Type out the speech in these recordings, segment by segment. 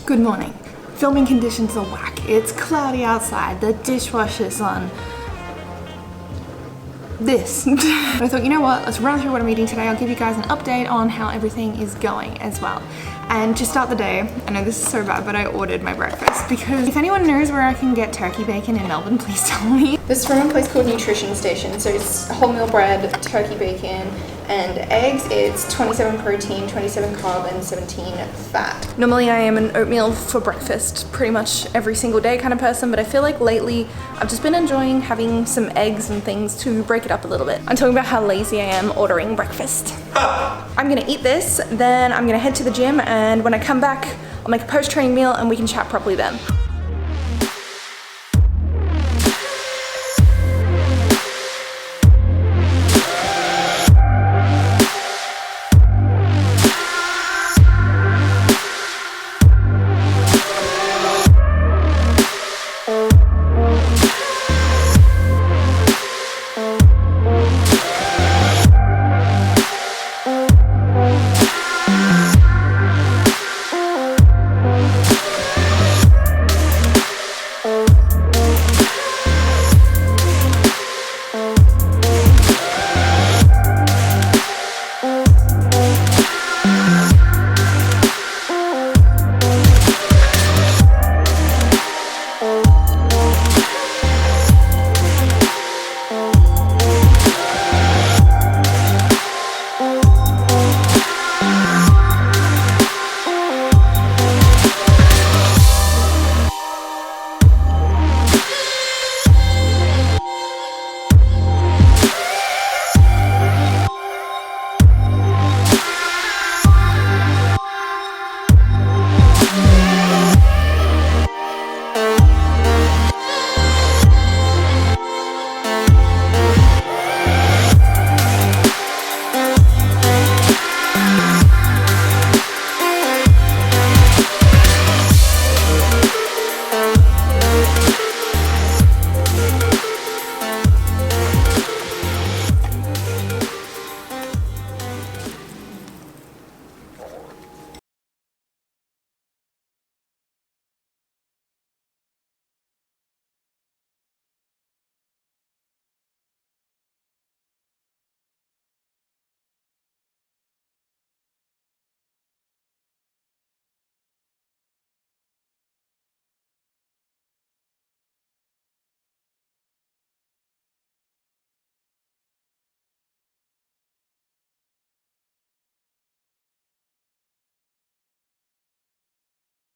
Good morning. Filming conditions are whack. It's cloudy outside. The dishwasher's on this. I thought, you know what, let's run through what I'm eating today. I'll give you guys an update on how everything is going as well. And to start the day, I know this is so bad, but I ordered my breakfast because if anyone knows where I can get turkey bacon in Melbourne, please tell me. This is from a place called Nutrition Station. So it's wholemeal bread, turkey bacon, and eggs. It's 27 protein, 27 carb, and 17 fat. Normally I am an oatmeal for breakfast pretty much every single day kind of person, but I feel like lately I've just been enjoying having some eggs and things to break it up a little bit. I'm talking about how lazy I am ordering breakfast. I'm gonna eat this, then I'm gonna head to the gym, and when I come back, I'll make a post-training meal and we can chat properly then.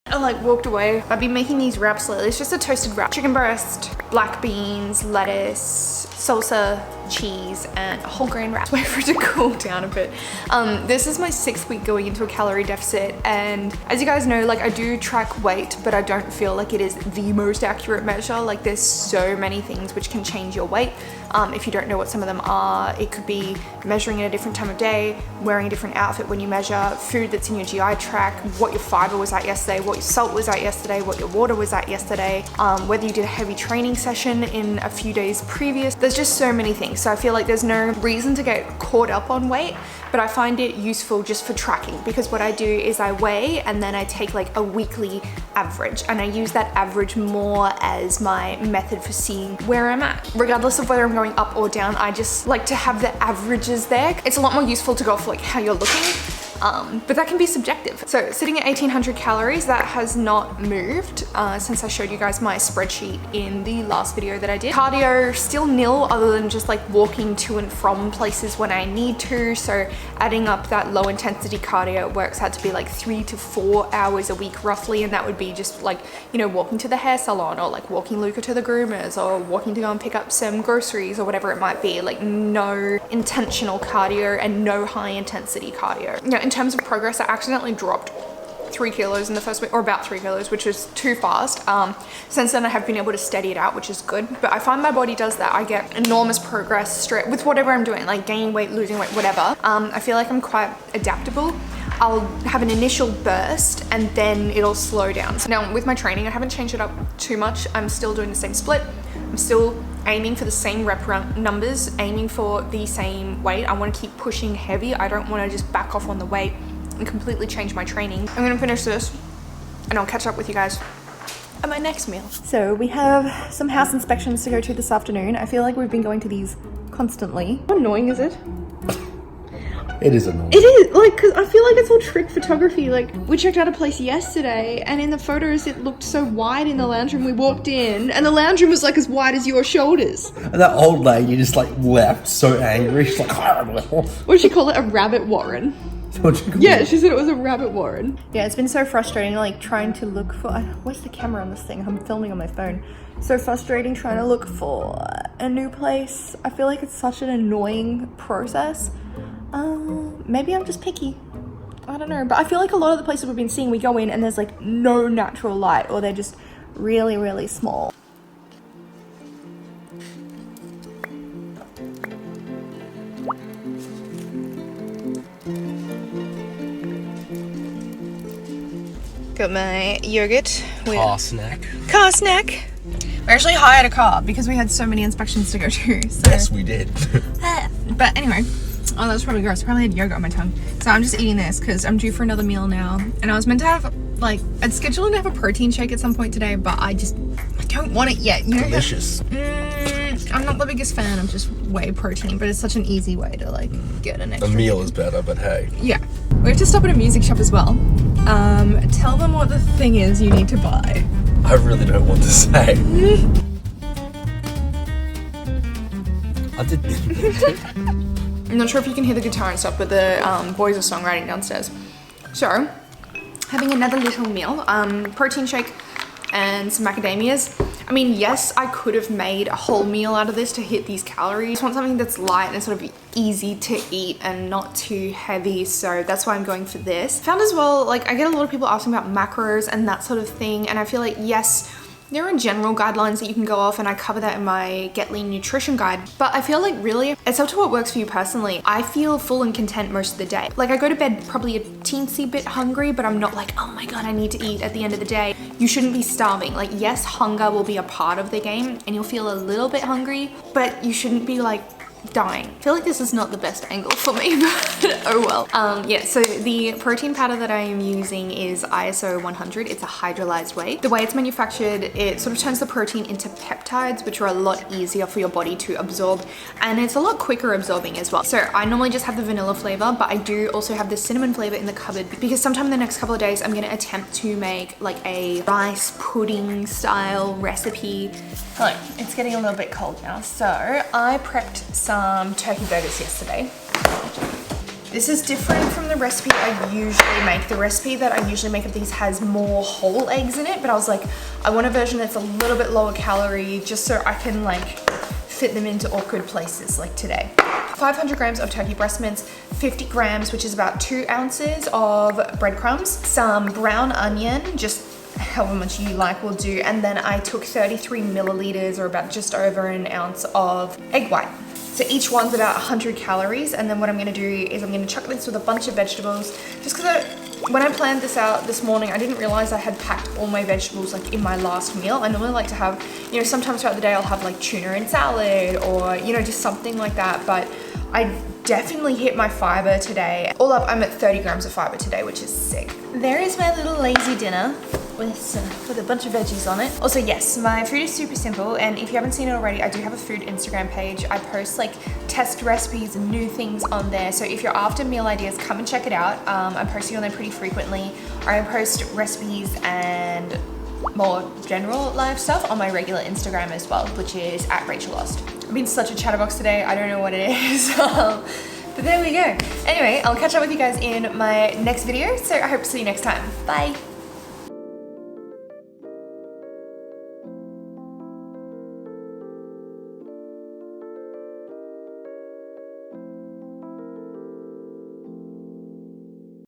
I like walked away. I've been making these wraps lately. It's just a toasted wrap. Chicken breast, black beans, lettuce, salsa, cheese, and a whole grain wrap. Wait for it to cool down a bit. This is my 6th week going into a calorie deficit, and as you guys know, like, I do track weight, but I don't feel like it is the most accurate measure. Like, there's so many things which can change your weight. If you don't know what some of them are, it could be measuring at a different time of day, wearing a different outfit when you measure, food that's in your GI tract, what your fiber was at yesterday, what your salt was at yesterday, what your water was at yesterday, whether you did a heavy training session in a few days previous. There's just so many things. So I feel like there's no reason to get caught up on weight, but I find it useful just for tracking, because what I do is I weigh and then I take like a weekly average, and I use that average more as my method for seeing where I'm at. Regardless of whether I'm going up or down, I just like to have the averages there. It's a lot more useful to go off like how you're looking. But that can be subjective. So sitting at 1800 calories, that has not moved since I showed you guys my spreadsheet in the last video that I did. Cardio still nil, other than just like walking to and from places when I need to. So adding up that low intensity cardio, it works out to be like 3 to 4 hours a week roughly, and that would be just like, you know, walking to the hair salon, or like walking Luca to the groomers, or walking to go and pick up some groceries, or whatever it might be. Like, no intentional cardio and no high intensity cardio. Now, in terms of progress, I accidentally dropped 3 kilos in the first week, or about 3 kilos, which is too fast. Since then I have been able to steady it out, which is good, but I find my body does that. I get enormous progress straight with whatever I'm doing, like gaining weight, losing weight, whatever. I feel like I'm quite adaptable. I'll have an initial burst and then it'll slow down. So now with my training, I haven't changed it up too much. I'm still doing the same split. I'm still aiming for the same rep numbers, aiming for the same weight. I want to keep pushing heavy. I don't want to just back off on the weight and completely change my training. I'm gonna finish this and I'll catch up with you guys at my next meal. So we have some house inspections to go to this afternoon. I feel like we've been going to these constantly. How annoying is it? It is annoying. It is, like, because I feel like it's all trick photography. Like, we checked out a place yesterday, and in the photos, it looked so wide in the lounge room. We walked in, and the lounge room was, like, as wide as your shoulders. And that old lady just, like, left so angry. She's like, what did she call it? A rabbit warren. Yeah, she said it was a rabbit warren. Yeah, it's been so frustrating, like, trying to look for... Where's the camera on this thing? I'm filming on my phone. So frustrating trying to look for a new place. I feel like it's such an annoying process. Maybe I'm just picky. I don't know, but I feel like a lot of the places we've been seeing, we go in and there's like no natural light, or they're just really, really small. Got my yogurt with car snack. Car snack. We actually hired a car because we had so many inspections to go to. So. Yes, we did. But anyway, oh, that's probably gross. Probably had yogurt on my tongue. So I'm just eating this because I'm due for another meal now. And I was meant to have, like, I'd scheduled to have a protein shake at some point today, but I don't want it yet. You know? Delicious. I'm not the biggest fan of just whey protein, but it's such an easy way to, like, get an extra. A meal is better, but hey. Yeah. We have to stop at a music shop as well. Tell them what the thing is you need to buy. I really don't want to say. I did. I'm not sure if you can hear the guitar and stuff, but the boys are songwriting downstairs. So, having another little meal, protein shake and some macadamias. I mean, yes, I could have made a whole meal out of this to hit these calories. I just want something that's light and sort of easy to eat and not too heavy, so that's why I'm going for this. Found as well, like, I get a lot of people asking about macros and that sort of thing, and I feel like, yes, there are general guidelines that you can go off, and I cover that in my Get Lean Nutrition Guide, but I feel like really it's up to what works for you personally. I feel full and content most of the day. Like, I go to bed probably a teensy bit hungry, but I'm not like, oh my god, I need to eat at the end of the day. You shouldn't be starving. Like, yes, hunger will be a part of the game and you'll feel a little bit hungry, but you shouldn't be like dying. I feel like this is not the best angle for me, but oh well. Yeah, so the protein powder that I am using is ISO 100. It's a hydrolyzed whey. The way it's manufactured, it sort of turns the protein into peptides, which are a lot easier for your body to absorb, and it's a lot quicker absorbing as well. So I normally just have the vanilla flavor, but I do also have the cinnamon flavor in the cupboard because sometime in the next couple of days I'm going to attempt to make like a rice pudding style recipe. Hello, it's getting a little bit cold now, so I prepped some turkey burgers yesterday. This is different from the recipe I usually make. The recipe that I usually make of these has more whole eggs in it, but I was like, I want a version that's a little bit lower calorie just so I can like fit them into awkward places like today. 500 grams of turkey breast mince, 50 grams, which is about 2 ounces of breadcrumbs, some brown onion, just however much you like will do, and then I took 33 milliliters, or about just over an ounce of egg white. So each one's about 100 calories, and then what I'm gonna do is I'm gonna chuck this with a bunch of vegetables, just because when I planned this out this morning, I didn't realize I had packed all my vegetables like in my last meal. I normally like to have, you know, sometimes throughout the day I'll have like tuna and salad, or, you know, just something like that, but I definitely hit my fiber today. All up, I'm at 30 grams of fiber today, which is sick. There is my little lazy dinner with a bunch of veggies on it. Also, yes, my food is super simple, and if you haven't seen it already, I do have a food Instagram page. I post like test recipes and new things on there, so if you're after meal ideas, come and check it out. I'm posting on there pretty frequently. I post recipes and more general life stuff on my regular Instagram as well, which is @RachelLost. I've been such a chatterbox today, I don't know what it is. But there we go. Anyway, I'll catch up with you guys in my next video, so I hope to see you next time. Bye.